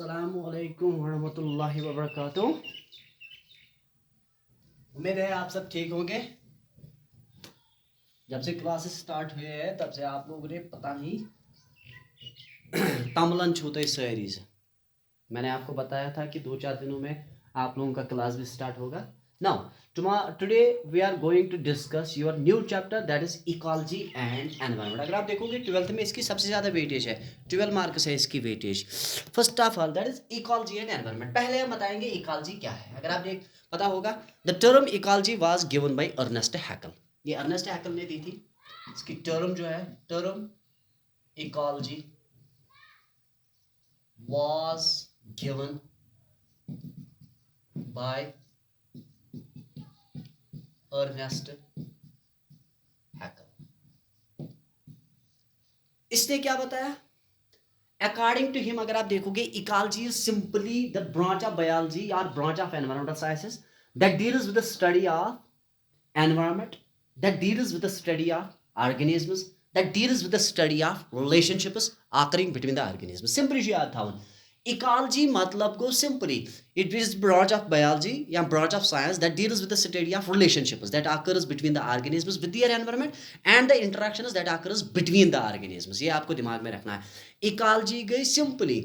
अस्सलामुअलैकुम वरहमतुल्लाहि वबरकातुह। उम्मीद है आप सब ठीक होंगे। जब से क्लासेस स्टार्ट हुए हैं तब से आप लोगों ने पता नहीं तमलन छूते सारी से। मैंने आपको बताया था कि 2-4 दिनों में आप लोगों का क्लास भी स्टार्ट होगा। Now today we are going to discuss your new chapter that is ecology and environment. अगर आप देखोगे 12th में इसकी सबसे ज़्यादा वेटेज है, 12 मार्क्स है इसकी weightage. First of all that is ecology and environment. पहले हम बताएंगे इकोलॉजी क्या है। अगर आप देख पता होगा the term ecology was given by Ernest Haeckel. ये अर्नेस्ट हैकल ने दी थी। इसकी टर्म जो है term ecology was given by Ernest Haeckel। इसने क्या बताया? अकॉर्डिंग टू हिम अगर आप देखोगे ecology is simply the branch of biology और branch of environmental sciences that deals with the study of environment, that deals with the study of organisms, that deals with the study of relationships occurring between the organisms। Simply याद था ecology मतलब को simply it is branch of biology या branch of science that deals with the study of relationships that occurs between the organisms with their environment and the interactions that occurs between the organisms। ये आपको दिमाग में रखना है। Ecology गई simply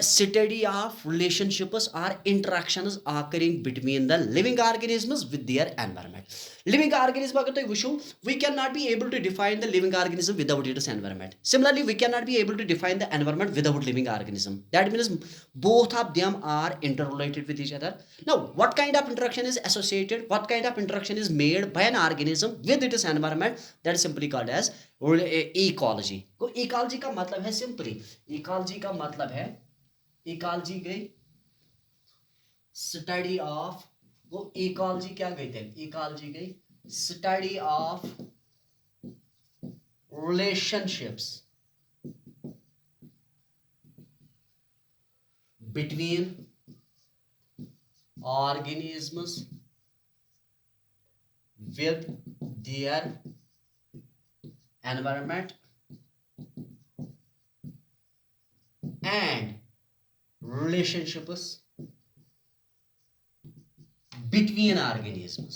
study of relationships or interactions occurring between the living organisms with their environment। living organism अगर तो वुशो we cannot be able to define the living organism without its environment। similarly we cannot be able to define the environment without living organism। that means both of them are interrelated with each other। now what kind of interaction is associated, what kind of interaction is made by an organism with its environment, that is simply called as ecology। तो ecology का मतलब है simply ecology का मतलब है ecology गई study of, वो ecology क्या गई थे? इकोलॉजी गई study of relationships between organisms with their environment and relationships between organisms।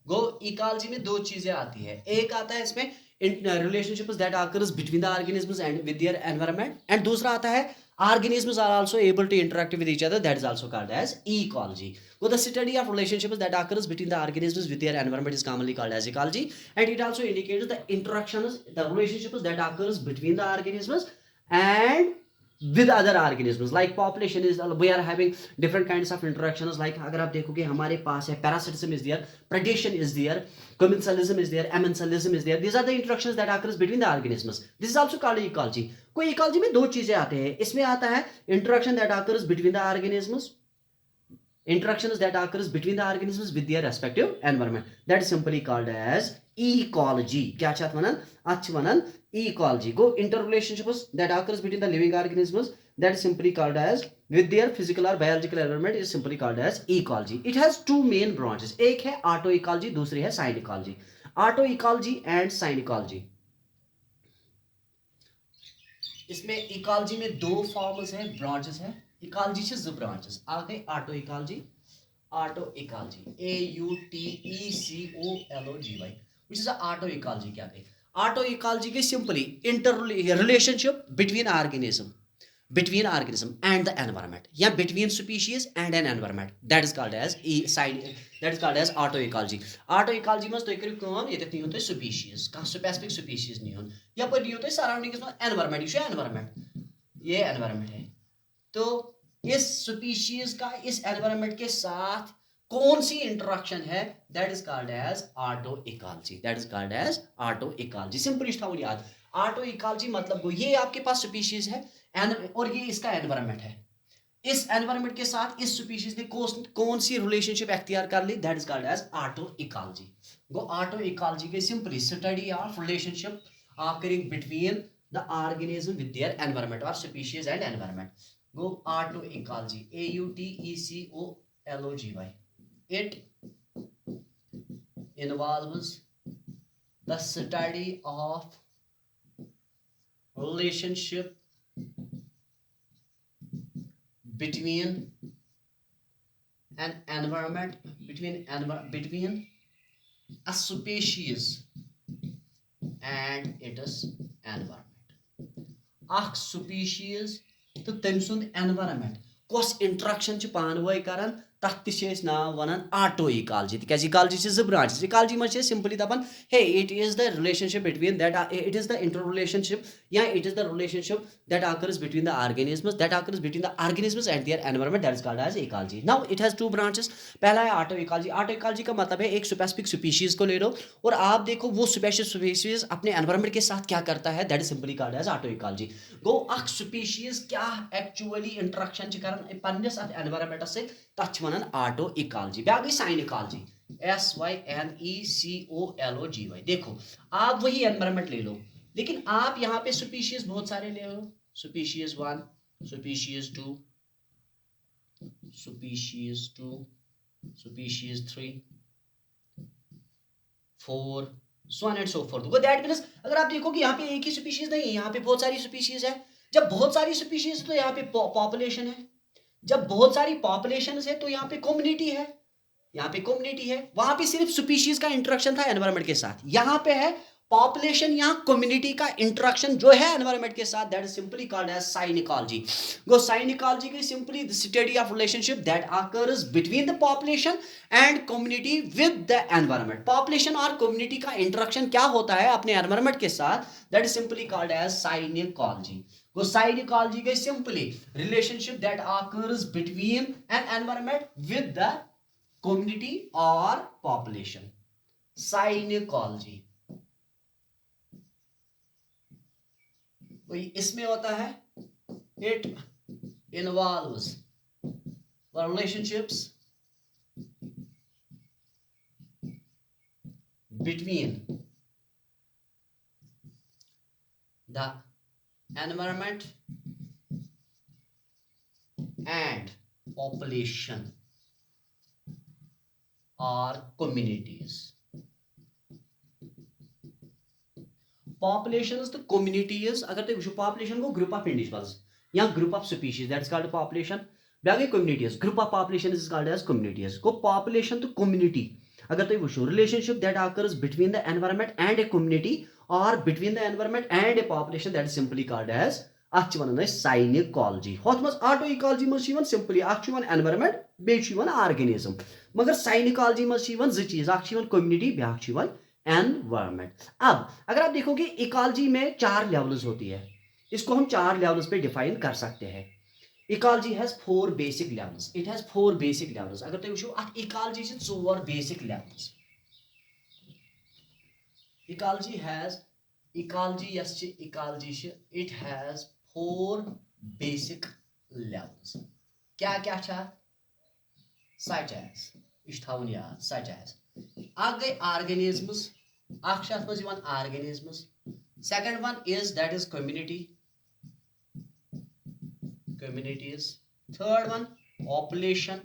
Go ecology में दो चीजें आती है। एक आता है इसमें relationships that occurs between the organisms and with their environment, and दूसरा आता है organisms are also able to interact with each other, that is also called as ecology। So the study of relationships that occurs between the organisms with their environment is commonly called as ecology, and it also indicates the interactions, the relationships that occurs between the organisms and with other organisms like population is we are having different kinds of interactions like अगर आप देखोगे हमारे पास है parasitism is there, predation is there, commensalism is there, amensalism is there। these are the interactions that occurs between the organisms, this is also called ecology। कोई ecology में दो चीजें आते हैं। इसमें आता है interaction that occurs between the organisms, interactions that occurs between the organisms with their respective environment, that is simply called as ecology। क्या चाहत वनन अच्छ वनन ecology। go interrelationships that occurs between the living organisms, that is simply called as with their physical or biological environment, is simply called as ecology। it has two main branches, एक है auto ecology, दूसरी है synecology. Auto ecology and synecology, इसमें ecology में दो forms हैं, branches हैं। Ecology से दो ब्रांचेस आ गए, auto ecology, auto ecology AUTECOLOGY which is auto ecology. क्या गई ऑटो इकोलॉजी की simply inter relationship between organism and the environment, या between species and an environment, that is called as auto ecology। auto ecology में तो करियो काम ये neo तो species का specific species नियो या पर नियो तो सराउंडिंग्स में environment, ये environment है। तो इस स्पीशीज का इस एनवायरनमेंट के साथ कौन सी इंटरेक्शन है, that is called as auto ecology, that is called as auto ecology. Simple था याद, ऑटो इकोलॉजी मतलब वो ये आपके पास स्पीशीज है और ये इसका एनवायरनमेंट है। इस एनवायरनमेंट के साथ इस स्पीशीज ने कौन सी रिलेशनशिप अख्तियार कर ली, that is called as auto ecology. वो ऑटो इकोलॉजी के simply study of relationship occurring between the organism with their environment or species and environment। go auto ecology AUTECOLOGY, it involves the study of relationship between an environment, between a species and its environment. Akh species to temi sund environment kos interaction ch panvai karan तथ नाव वन auto ecology तिकाज ecology ज branches ecology में simply दपान हे it is the relationship between that it is the inter relationship या it is the relationship that occurs between the organisms and their environment, that is called as ecology. Now it has two branches. पहला है auto ecology. Auto ecology का मतलब है एक specific species को ले लो और आप देखो वो स्पेसिफिक स्पीशीज अपने एनवायरनमेंट के साथ क्या करता है, that is simply called as auto ecology. गो अख स्पीशीज क्या एक्चुअली इंटरेक्शन च करन पन्नस अथ एनवायरनमेंटस से तथ वनान ऑटो इकोलॉजी. ब्या गई साइन इकोलॉजी, SYNECOLOGY. देखो आप वही एनवायरनमेंट ले लो लेकिन आप यहाँ पे स्पीशीज बहुत सारे ले लो. Species 1, species 2, species 2, species 3, 4, so on and so forth. वो दैट मीन्स अगर आप देखोगे यहाँ पे एक ही स्पीशीज नहीं है, यहाँ पे बहुत सारी स्पीशीज है. जब बहुत सारी स्पीशीज तो यहाँ पे पॉपुलेशन है. जब बहुत सारी पॉपुलेशन है तो यहाँ पे कम्युनिटी है. यहाँ पे कम्युनिटी है, वहां पे सिर्फ स्पीशीज का इंटरेक्शन था एनवायरनमेंट के साथ. यहाँ पे है पॉपुलेशन, यहाँ कम्युनिटी का इंटरेक्शन जो है एनवायरनमेंट के साथ, that is simply called as synecology. गो साइनिकोलॉजी की simply the study of relationship that occurs between the population and community with the environment. Population और कम्युनिटी का इंटरेक्शन क्या होता है अपने एनवायरनमेंट के साथ, that is simply called as synecology. गो साइनिकोलॉजी की simply relationship that occurs between an environment with the community or population. Synecology इसमें होता है it involves the relationships between the environment and population or communities. Populations तो communities, अगर तो वुचो population को group of individuals या group of species, that's called population. बाकी communities, group of population is called as communities. को population तो community, अगर तो वुचो relationship that occurs between the environment and a community or between the environment and a population, that is simply called as अच वनान साइनिकोलॉजी. होत मज auto ecology मज simply अख environment बे organism, मगर साइनिकोलॉजी मज ज चीज अख कम्युनिटी ब्या एनवायरनमेंट. अब अगर आप देखोगे इकोलॉजी में 4 लेवल्स होती है, इसको हम 4 लेवल्स पे डिफाइन कर सकते हैं. Ecology has 4 basic levels. It has 4 basic levels. अगर तुम वुचो अथ ecology 4 basic levels. Ecology has ecology it has 4 basic levels. क्या क्या छा सच एज इस थावन याद सच एज अग गई ऑर्गेनिजम्स. अख मज organisms. Second one is that is communities. Third one population,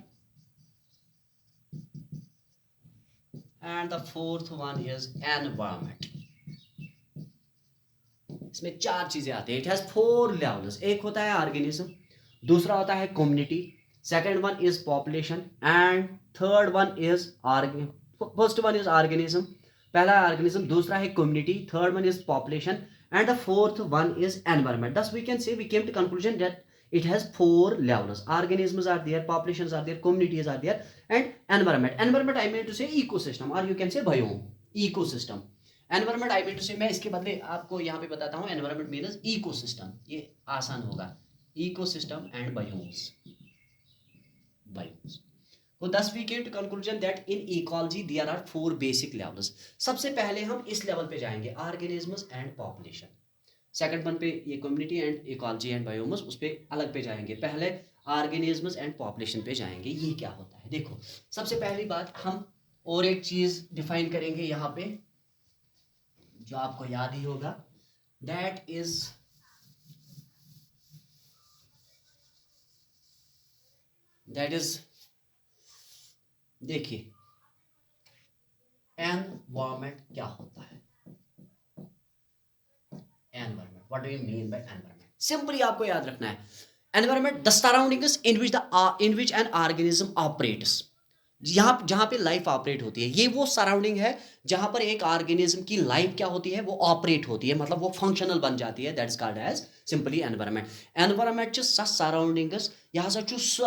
and the fourth one is environment. इसमें 4 चीजें आती है. It has 4 levels. एक होता है ऑर्गेनिज्म, दूसरा होता है community, second one is population and third one is first one is organism. पहला है ऑर्गेनिज्म, दूसरा है community, third one is population and the fourth one is environment. Thus we can say we came to conclusion that it has 4 levels. Organisms are there, populations are there, communities are there, and environment. Environment I mean to say ecosystem, or you can say biome. Ecosystem. Environment I mean to say, मैं इसके बदले आपको यहाँ पे बताता हूँ. Environment means ecosystem. ये आसान होगा. Ecosystem and biomes. Biomes. So thus we came to conclusion that in ecology there are 4 basic levels. सबसे पहले हम इस लेवल पे जाएंगे, organisms and population. Second one पे ये कम्युनिटी एंड इकोलॉजी एंड बायोमस, उस पे अलग पे जाएंगे. पहले ऑर्गेनिजम्स एंड पॉपुलेशन पे जाएंगे. ये क्या होता है देखो. सबसे पहली बात हम और एक चीज डिफाइन करेंगे यहाँ पे जो आपको याद ही होगा, दैट इज देखिए एनवायरनमेंट क्या होता है. Environment, what do you mean by environment? Simply आपको याद रखना है environment the surroundings in which an organism operates, यहाँ जहाँ पे लाइफ ऑपरेट होती है, ये वो सराउंडिंग है जहाँ पर एक ऑर्गेनिज्म की लाइफ क्या होती है, वो ऑपरेट होती है, मतलब वो फंक्शनल बन जाती है, that is called as simply environment. Environment स सराउंडिंग्स, यह हसा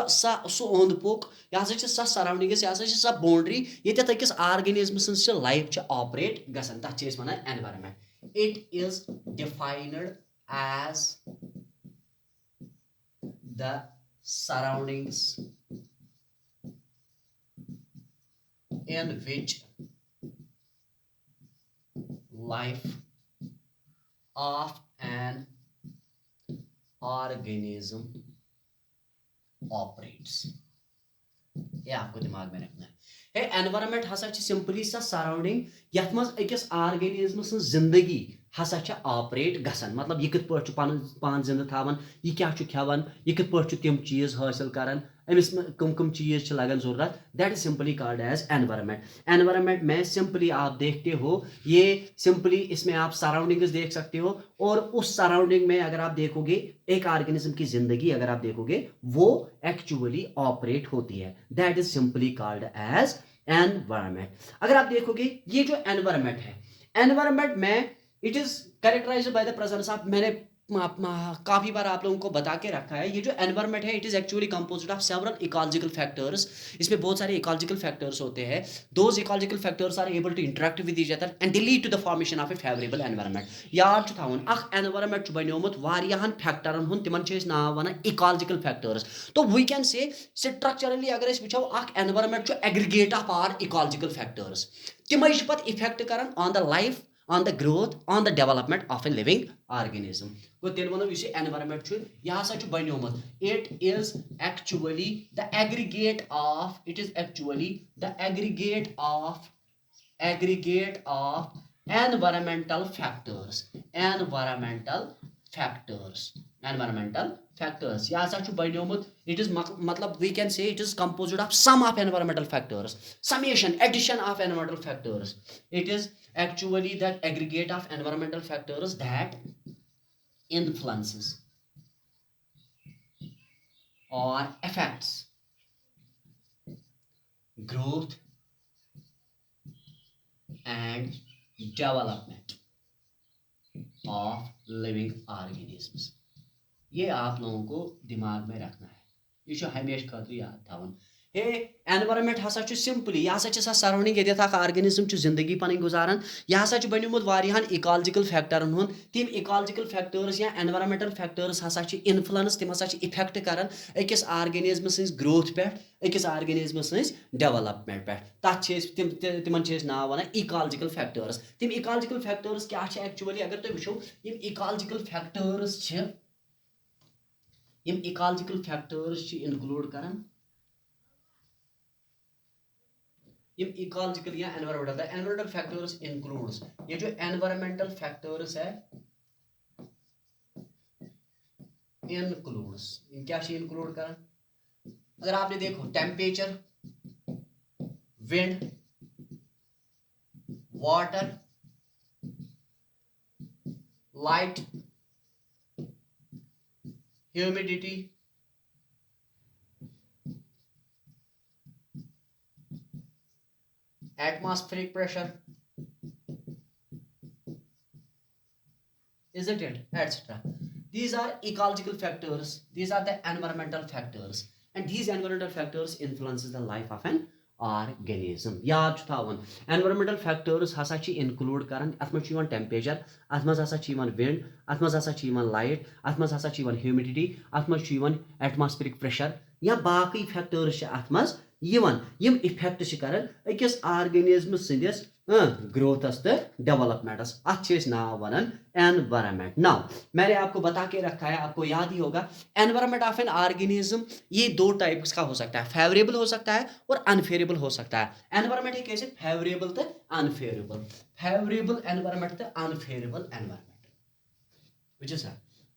सह ओंद पोक, यह हसा सह सराउंडिंग्स, यह हसा सह बाउंड्री ये अकिस ऑर्गेनिज्म सज लाइफ ऑपरेट गसान, तथ वनान environment. It is defined as the surroundings in which life of an organism operates। ये आपको दिमाग में रखना है। एनवायरमेंट हसा सिंपली सा सराउंडिंग यथ मज अकिस ऑर्गेनिज्म सं जिंदगी हसा ऑपरेट गसान, मतलब यह कित पा पान जिंद थावन, यह क्या खेवान, यह कित पा तम चीज हासिल करान, अमिस कम कम चीज लगन जरूरत, that is simply called as environment. Environment में सिंपली आप देखते हो, ये सिंपली इसमें आप सराउंडिंग्स देख सकते हो, और उस सराउंडिंग में अगर आप देखोगे एक ऑर्गेनिज्म की जिंदगी अगर आप देखोगे वो एक्चुअली ऑपरेट होती है, that is simply called as environment. अगर आप देखोगे ये जो एनवायरमेंट है, एनवायरमेंट में it is characterized by the presence of, मैंने काफी बार आप लोगों को बता के रखा है, ये जो एनवायरमेंट है it is actually composed of several ecological factors. इसमें बहुत सारे इकोलॉजिकल फैक्टर्स होते हैं, those ecological factors are able to interact with each other and they lead to the formation of a favourable environment. याद थावन अख environment बनियोमुत वारियाहन फैक्टरन हुन, तिमन छे नाव वनान इकोलॉजिकल फैक्टर्स। तो वी कैन से स्ट्रक्चरली अगर अस वुचो अख environment aggregate of our ecological factors, तिमै पत इफेक्ट करन on the life, on the growth, on the development of a living organism। को तेल वनो इस एनवायरमेंट छु यह हसा छु बनियोमुत, it is actually the aggregate of, it is actually the aggregate of environmental factors, environmental factors यह हसा छु बनियोमुत, it is मतलब we can say it is composed of sum of environmental factors, summation, addition of environmental factors। it is actually that aggregate of environmental factors that influences or affects growth and development of living organisms। ये आप लोगों को दिमाग में रखना है, ये हमेशा खातिर याद थावन। हे एनवायरमेंट हसा सिंपली यह हसा सराउंडिंग ये ऑर्गेनिज्म जिंदगी पन गुजारान, यह हसा बनियोमुत वारियाहन इकोलॉजिकल फैक्टरन हुन, तिम इकोलॉजिकल फैक्टर्स या एनवायरमेंटल फैक्टर्स हसा इन्फ्लुएंस, तिम हसा इफेक्ट करन अकिस ऑर्गेनिज्म सज ग्रोथ पे, अकिस ऑर्गेनिज्म सज डेवलपमेंट पे, तथ तिमन नाव वनान इकोलॉजिकल फैक्टर्स। तिम इकोलॉजिकल फैक्टर्स क्या एक्चुअली अगर तुम वुचो यम इकोलॉजिकल फैक्टर्स इंक्लूड करन यम इकोलॉजिकल या environmental, the environmental factors includes, ये जो एनवायरमेंटल फैक्टर्स है इंक्लूड्स, क्या इंक्लूड करन, अगर आपने देखो temperature, wind, water, light, humidity, atmospheric pressure, isn't it, etc. These are ecological factors, these are the environmental factors, and these environmental factors influences the life of an organism। याद थावन environmental factors हसा include करन, अथ मज temperature, अथ मज हसा wind, अथ मज हसा लाइट, अथ मज हसा ह्यूमिडिटी, अथ मज एटमॉस्फेरिक प्रेशर या बाकी फैक्टर्स अथ मज यम इफेक्ट करन अकिस ऑर्गेनिज्म सदिस ग्रोथस तो डेवलपमेंटस, अथ नाव वनान एनवायरमेंट। नाउ मैंने आपको बता के रखा है, आपको याद ही होगा, एनवायरमेंट ऑफ एन ऑर्गेनिज्म ये दो टाइप्स का हो सकता है, फेवरेबल हो सकता है और अनफेवरेबल हो सकता है। एनवायरमेंट है कैसे, फेवरेबल तो अनफेवरेबल, फेवरेबल एनवायरमेंट तो unfavourable environment, which is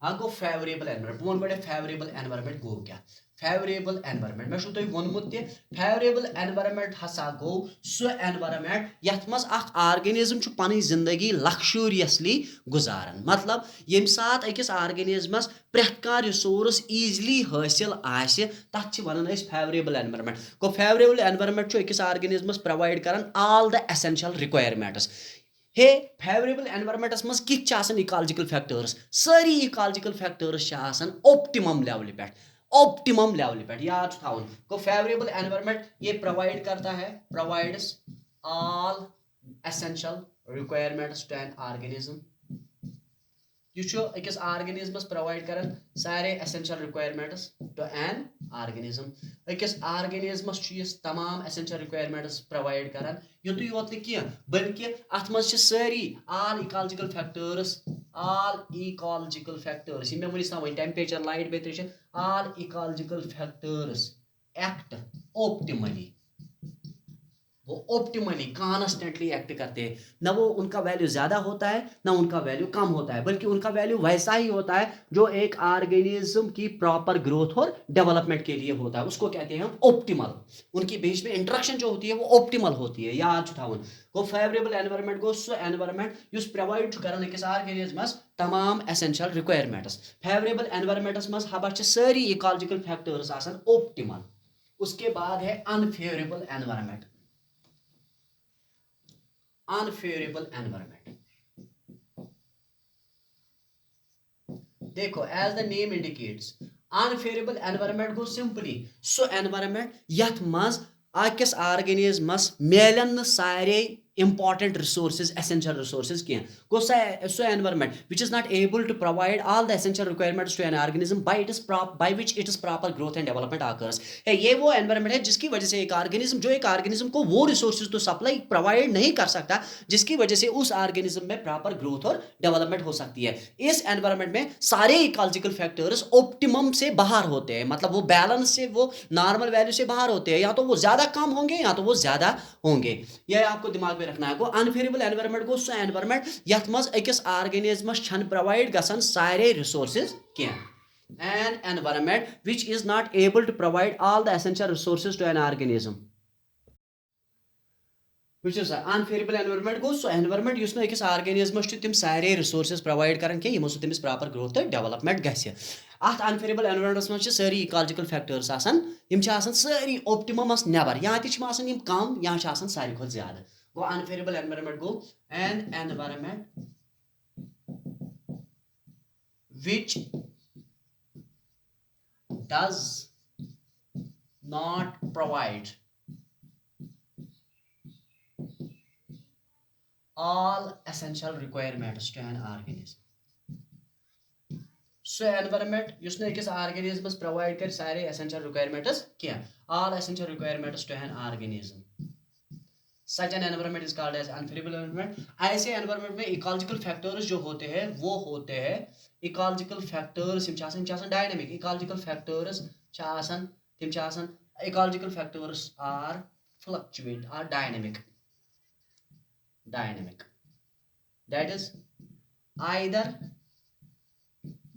go favourable environment. बो बड़े फेवरेबल एनवायरमेंट गो क्या, फेवरेबल एनवायरमेंट मे तुम वोनमुत फेवरेबल एनवायरमेंट हसा गो सो एनवायरमेंट यथ मज अख ऑर्गेनिज्म पन जिंदगी लक्शूरियसली गुजारान मतलब यम सात अकिस ऑर्गेनिजमस प्रेथ कह रिसोर्स ईजिली हासिल आसि तथ वनान फेवरेबल एनवायरमेंट गो फेवरेबल एनवायरमेंट अकिस ऑर्गेनिजमस प्रोवाइड करान ऑल द एसेंशियल रिक्वायरमेंट्स हे फेवरेबल एनवायरमेंटस मज कित इकोलॉजिकल फैक्टर्स सारी इकोलॉजिकल फैक्टर्स ऑप्टिमम लेवल पे ऑप्टिमम लेवल पे याद थावन को फेवरेबल एनवायरमेंट ये प्रोवाइड करता है provides all essential requirements to an organism यह अकिस ऑर्गेनिजमस प्रोवाइड कर सारे essential requirements to an organism अकिस ऑर्गेनिजमस तमाम एसेंशियल रिक्वायरमेंट्स प्रोवाइड कर युत योत कह बल्कि अत मज सारी ऑल इकोलॉजिकल फैक्टर्स मे वन वन टेम्परेचर लाइट बेतर all ecological factors act optimally वो ऑप्टिमली कॉन्स्टेंटली एक्ट करते हैं ना वो उनका वैल्यू ज़्यादा होता है ना उनका वैल्यू कम होता है बल्कि उनका वैल्यू वैसा ही होता है जो एक ऑर्गेनिज्म की प्रॉपर ग्रोथ और डेवलपमेंट के लिए होता है उसको कहते हैं हम ऑप्टिमल उनकी बीच में इंटरेक्शन जो होती है वो ऑप्टिमल होती है याद थावन गो फेवरेबल एनवायरमेंट गो सो एनवायरमेंट युस प्रोवाइड कर अकिस ऑर्गेनिजमस तमाम एसेंशियल रिक्वायरमेंट्स फेवरेबल एनवायरमेंट्स मज हबा सारी इकोलॉजिकल फैक्टर्स आसान ऑप्टिमल उसके बाद है अनफेवरेबल एनवायरमेंट अनफेवरेबल एनवायरमेंट देखो as the name indicates unfavourable environment गो सिंपली सो एनवायरमेंट यथ मज अकिस ऑर्गेनिजमस मिलन सारे important resources essential resources kya go so environment which is not able to provide all the essential requirements to an organism by which its proper growth and development occurs है ये वो environment है जिसकी वजह से एक organism जो एक organism को वो resources तो supply provide नहीं कर सकता जिसकी वजह से उस organism में proper growth और development हो सकती है इस environment में सारे ecological factors optimum से बाहर होते हैं मतलब वो balance से वो normal value से बाहर होते हैं या तो वो ज्यादा कम होंगे या तो वो ज्यादा होंगे यह आपको दिमाग में रखना है गो अनफेवरेबल एनवायरमेंट गो सो एनवायरमेंट यथ मज अकिस ऑर्गेनिजमस छन प्रोवाइड गसन सारे रिसोर्सेज कह an environment which is not able to provide all the essential resources to an organism which is unfavorable environment goes so environment yus na ekis organismus ch tim sare resources provide karan ke yimo su temis proper growth and development gase at unfavorable environment mach sari ecological factors asan yim cha asan sari optimum as never ya ti ch asan yim kam ya cha asan sari khot zyada go unfavorable environment go an environment which does not provide all essential requirements to an organism so environment yusne ekis organism provide kar sare essential requirements kya all essential requirements to an organism such an environment is called as unfavorable environment aise environment mein ecological factors jo hote hain wo hote hain ecological factors im chasan dynamic ecological factors chasan tim chasan ecological factors are fluctuate are dynamic that is either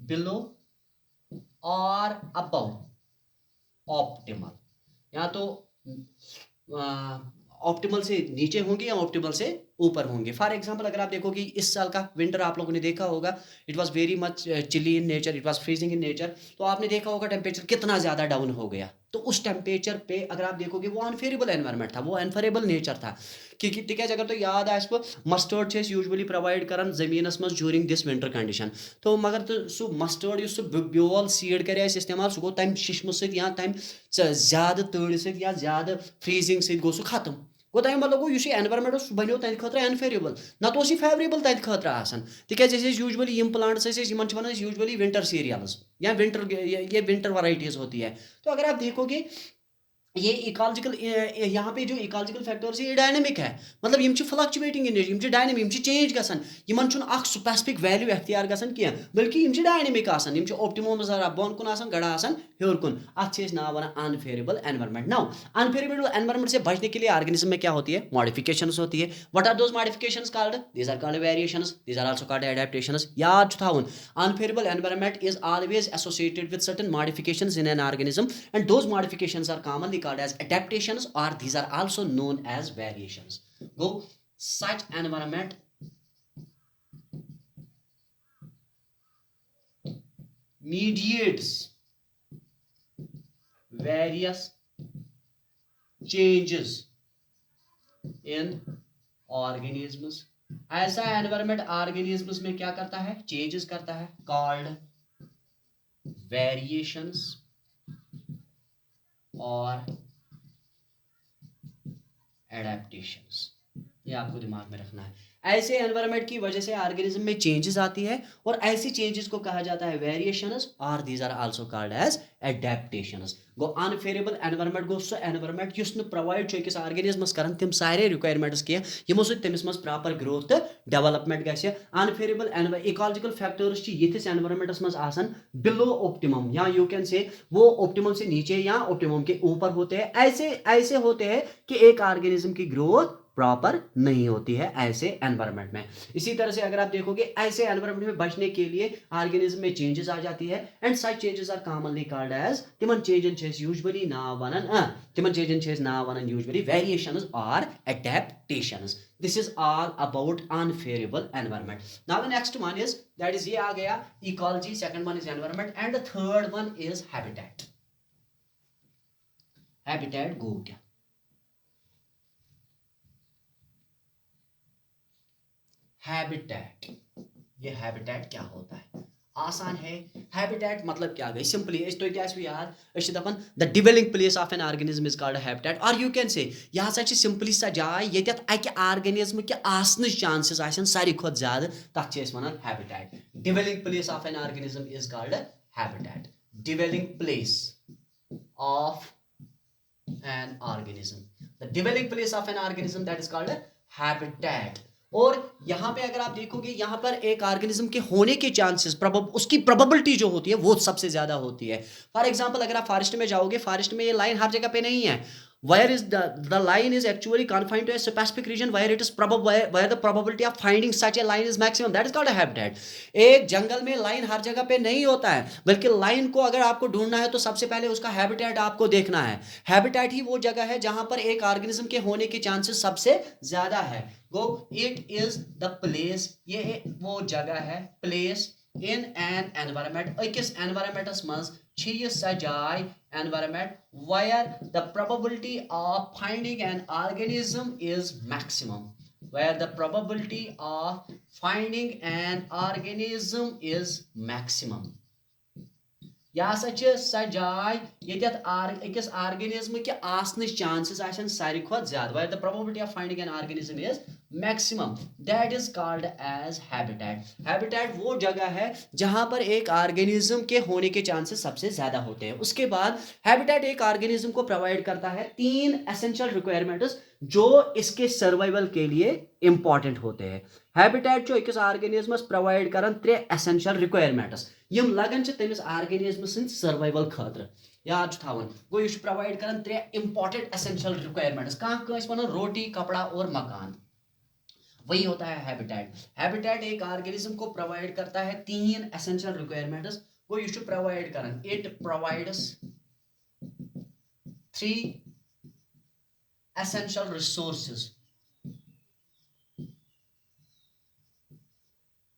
below or above optimal या तो optimal से नीचे होंगे या optimal से ऊपर होंगे for example अगर आप देखो कि इस साल का विंटर आप लोगों ने देखा होगा it was very much chilly in nature it was freezing in nature तो आपने देखा होगा टेम्परेचर कितना ज़्यादा डाउन हो गया तो उस टेम्परेचर पे अगर आप देखोगे वो अनफेवरेबल एनवायरनमेंट था वो अनफेवरेबल नेचर था क्योंकि तिकाज अगर तो याद आसो मस्टर्ड यूजुअली प्रोवाइड करान जमीनस मज ड्यूरिंग दिस विंटर कंडीशन तो मगर तो सह मस्टर्ड सह ब्योल सीड कर इस्तेमाल सह गो तम शिशम सत या तम ज़्यादा तड़ सत या ज़्यादा फ्रीजिंग सत गो सह खत्म गो तमें मतलब गो यह एनवायरमेंट बनो तंद खतर अनफेवरेबल नत फेवरेबल तंद खतर आसान तिकाज यूजुअली यम प्लांट्स वन यूजुअली विंटर सीरियल्स या ये विंटर वराइटीज़ होती है तो अगर आप देखोगे ये इकोलॉजिकल यहाँ पे जो इकोलॉजिकल फैक्टर्स है ये डायनेमिक है मतलब यम फ्लक्चुएटिंग इन नेचर डायनेमिक यम चेंज गसान यमन स्पेसिफिक वैल्यू अख्तियार गसान कह बल्कि यम डायनेमिक आसान यम ऑप्टिमम जरा बोन कुन आसान गड़ा आसान हेर कुन अत नाव वन unfavourable environment. Now unfavourable environment से बचने के लिए ऑर्गेनिज्म में क्या होती है, मॉडिफिकेशंस होती है। What are those modifications called, these are called variations, these are also called adaptations. याद थाउन unfavourable environment is always associated with certain modifications in an organism and those modifications are commonly called as adaptations or these are also known as variations. Go, such environment mediates various changes in organisms. ऐसा environment organisms में क्या करता है, changes करता है, called variations और adaptations. ये आपको दिमाग में रखना है। ऐसे एनवायरनमेंट की वजह से ऑर्गेनिज्म में चेंजेस आती है और ऐसी चेंजेस को कहा जाता है वेरिएशंस और these are also called as adaptations. गो अनफेवरेबल एनवायरनमेंट गो सो एनवायरनमेंट युस न प्रोवाइड छ अकिस ऑर्गेनिज्मस करन तिम सारे रिक्वायरमेंट्स के यमो सो तमिस मस प्रॉपर ग्रोथ तो डेवलपमेंट गसे। अनफेवरेबल इकोलॉजिकल फैक्टर्स छ यथिस एनवायरनमेंट्स मस आसन बिलो ऑप्टिमम, या यू कैन से वो ऑप्टिमम से नीचे या ऑप्टिमम के ऊपर होते हैं। ऐसे होते हैं कि एक ऑर्गेनिज्म की ग्रोथ प्रॉपर नहीं होती है ऐसे एनवायरनमेंट में। इसी तरह से अगर आप देखोगे ऐसे एनवायरनमेंट में बचने के लिए ऑर्गेनिज्म में चेंजेस आ जाती है and such changes are commonly called as, तिमन चेंजन छे यूजुअली नाव वनन तिमन चेंजन छे नाव वनन यूजुअली वेरिएशंस और adaptations. This is all about unfavourable environment. Now the next one is that is, ये आ गया ecology, second one is environment and the third one is habitat. Habitat गो क्या, हैबिटेट, ये हैबिटेट क्या होता है, आसान है। हैबिटेट मतलब क्या गई, सिंपली तो क्या याद दपान the dwelling place of an organism is called habitat और यू कैन से यह हसा सिंपली सा जाय यत अकि ऑर्गेनिज्म के आसन चांसेस आसन सारी खुद ज्यादा, तथ वनान habitat. Dwelling place of an organism is called habitat. Dwelling place of an organism, the dwelling place of an organism that is called habitat. और यहां पे अगर आप देखोगे यहां पर एक ऑर्गेनिज्म के होने के चांसेस, उसकी प्रोबेबिलिटी जो होती है वो सबसे ज्यादा होती है। फॉर एग्जांपल अगर आप फॉरेस्ट में जाओगे, फॉरेस्ट में ये लाइन हर जगह पे नहीं है, where is the line is actually confined to a specific region where it is probable where the probability of finding such a line is maximum, that is called a habitat। एक जंगल में line हर जगह पे नहीं होता है, बल्कि line को अगर आपको ढूंढना है तो सबसे पहले उसका हैबिटेट आपको देखना है। हैबिटेट ही वो जगह है जहां पर एक ऑर्गेनिज्म के होने के चांसेस सबसे ज्यादा है। गो, इट इज द प्लेस, ये वो जगह है, प्लेस इन एन एनवायरनमेंट, अकिस एनवायरनमेंटस मज छी सा जाय environment where the probability of finding an organism is maximum, where the probability of finding an organism is maximum। यह सा जाय अकिस ऑर्गेनिज्म के आसन चांसेस आसन सारी खुद ज्यादा, where the probability of finding an organism is maximum, that is called as habitat। habitat वो जगह है जहां पर एक ऑर्गेनिज्म के होने के चांसेस सबसे ज्यादा होते हैं। उसके बाद हैबिटेट एक ऑर्गेनिज्म को प्रोवाइड करता है 3 एसेंशियल रिक्वायरमेंट्स जो इसके सर्वाइवल के लिए इंपॉर्टेंट होते हैं। हैबिटेट जो अकिस ऑर्गेनिज्मस प्रोवाइड करन 3 एसेंशियल रिक्वायरमेंट्स यम लगन तमिस ऑर्गेनिज्म सिंद सर्वाइवल खातिर। याद थावन गो यह प्रोवाइड करन 3 इंपॉर्टेंट एसेंशियल रिक्वायरमेंट्स, कहां वन रोटी, कपड़ा और मकान, वही होता है हैबिटेट। हैबिटेट एक ऑर्गेनिज्म को प्रोवाइड करता है 3 एसेंशियल रिक्वायरमेंट्स। वो यह प्रोवाइड करन, it provides 3 essential resources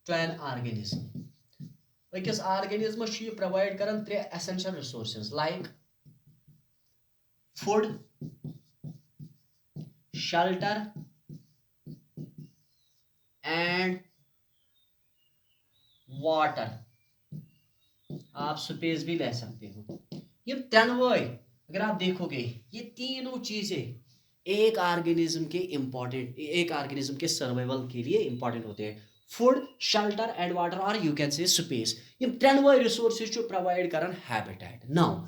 to an organism। अकिस ऑर्गेनिज्म प्रोवाइड करन 3 essential resources like food, shelter and water। आप स्पेस भी ले सकते हो। ये तीनों अगर आप देखोगे ये तीनों चीजें एक ऑर्गेनिज्म के सर्वाइवल के लिए इंपॉर्टेंट होते हैं। फूड, शेल्टर एंड वाटर और यू कैन से स्पेस, ये तीनों रिसोर्सेज प्रोवाइड करन हैबिटेट। नाउ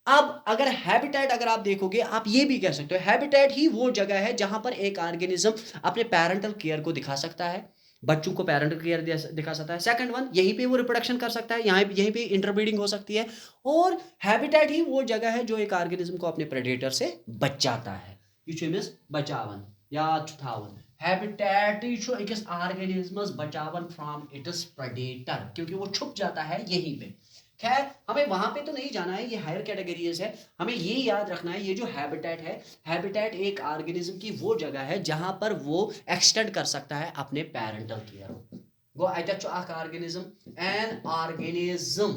अब अगर हैबिटेट अगर आप देखोगे, आप ये भी कह सकते हो हैबिटेट ही वो जगह है जहां पर एक ऑर्गेनिज्म अपने पेरेंटल केयर को दिखा सकता है, बच्चों को पेरेंटल केयर दिखा सकता है। सेकंड वन, यहीं पे वो रिप्रोडक्शन कर सकता है, यहीं पे इंटरब्रीडिंग हो सकती है। और हैबिटेट ही वो जगह है जो एक ऑर्गेनिज्म को अपने प्रेडेटर से बचाता है। ये छो अमिस बचावन, याद छु थावन। हैबिटेट ही छो अकिस ऑर्गेनिज्मस बचावन फ्रॉम इट्स प्रेडेटर, क्योंकि वो छुप जाता है यहीं पे। खैर हमें वहां पे तो नहीं जाना है, ये हायर कैटेगरीज है। हमें ये याद रखना है, ये जो हैबिटेट है, हैबिटेट एक ऑर्गेनिज्म की वो जगह है जहां पर वो एक्सटेंड कर सकता है अपने पेरेंटल केयर। गो अतः organism, an organism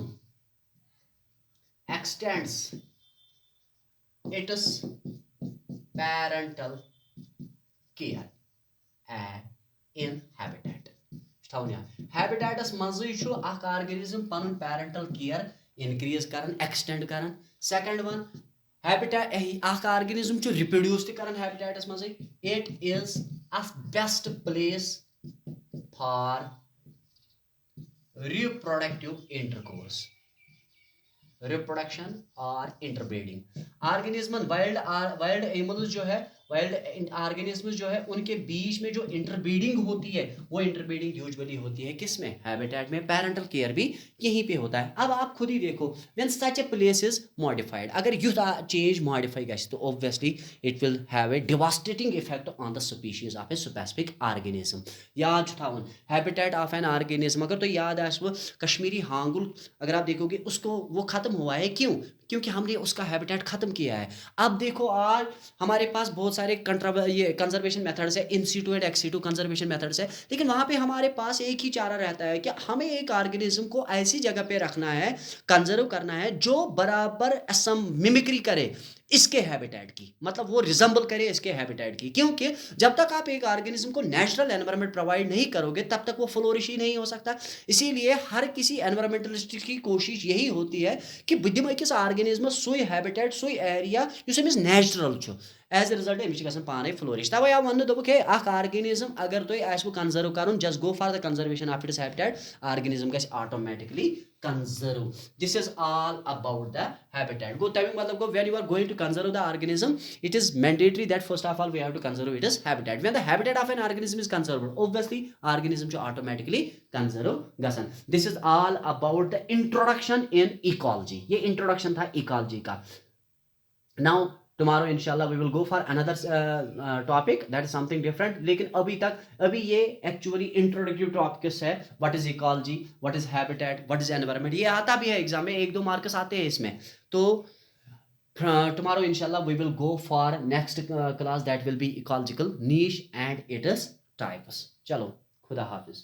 extends its parental care in habitat. Habitat's मज़े छु अख organism Panun parental care increase करन, एक्सटेंड करन। सेकंड वन, हैबिटेट अख ऑर्गेनिज्म छु रिप्रोड्यूस त करन हैबिटेटस मज़े। It is a best place for reproductive intercourse, reproduction और इंटरब्रीडिंग। ऑर्गेनिज्म वाइल्ड एनिमल्स जो है, वाइल्ड ऑर्गेनिज्म जो है, उनके बीच में जो इंटरब्रीडिंग होती है, वो इंटरब्रीडिंग यूजुअली होती है किसमें, हैबिटेट में। पेरेंटल केयर भी यहीं पे होता है। अब आप खुद ही देखो, when such a place is modified, अगर युथ चेंज मॉडिफाई गश तो obviously it will have a devastating effect on the species of a specific organism. याद थावन हैबिटेट ऑफ एन ऑर्गेनिज्म, अगर तो याद आए कश्मीरी हांगुल अगर आप देखोगे उसको, वो खत्म हुआ है, क्यों? क्योंकि हमने उसका हैबिटेट खत्म किया है। अब देखो आज हमारे पास बहुत सारे ये कंजर्वेशन मेथड्स है, in situ and ex situ conservation methods है, लेकिन वहां पे हमारे पास एक ही चारा रहता है कि हमें एक ऑर्गेनिज्म को ऐसी जगह पे रखना है, कंजर्व करना है जो बराबर मिमिक्री करे इसके हैबिटेट की, मतलब वो रिजम्बल करे इसके हैबिटेट की। क्योंकि जब तक आप एक ऑर्गेनिज्म को नेचुरल एनवायरनमेंट प्रोवाइड नहीं करोगे तब तक वो फ्लोरिश ही नहीं हो सकता। इसीलिए हर किसी एनवायरमेंटलिस्ट की कोशिश यही होती है कि दिम अकिस ऑर्गेनिज्मस सुई हैबिटेट, सुई एरिया युस अमिस नेचुरल छु। एज ए रिजल्ट अमिस गसन पाने फ्लोरिश। तवे आव वन दोबुक हे अख ऑर्गेनिज्म अगर तो आसो कंजर्व करन, just go for the conservation of its habitat, organism गस automatically conserve. This is all about the habitat. गो तमिक मतलब गो when you are going to conserve the organism, it is mandatory that first of all we have to conserve its habitat. When the habitat of an organism is conserved, obviously organism should automatically conserve gasan. This is all about the introduction in ecology. ये introduction था ecology का. Now tomorrow inshallah we will go for another topic that is something different. लेकिन अभी ये actually introductory topics है. What is ecology, what is habitat, what is environment, ये आता भी है एग्जाम में, 1-2 मार्क्स आते हैं इसमें। तो tomorrow inshallah we will go for next class that will be ecological niche and its types. चलो खुदा हाफिज।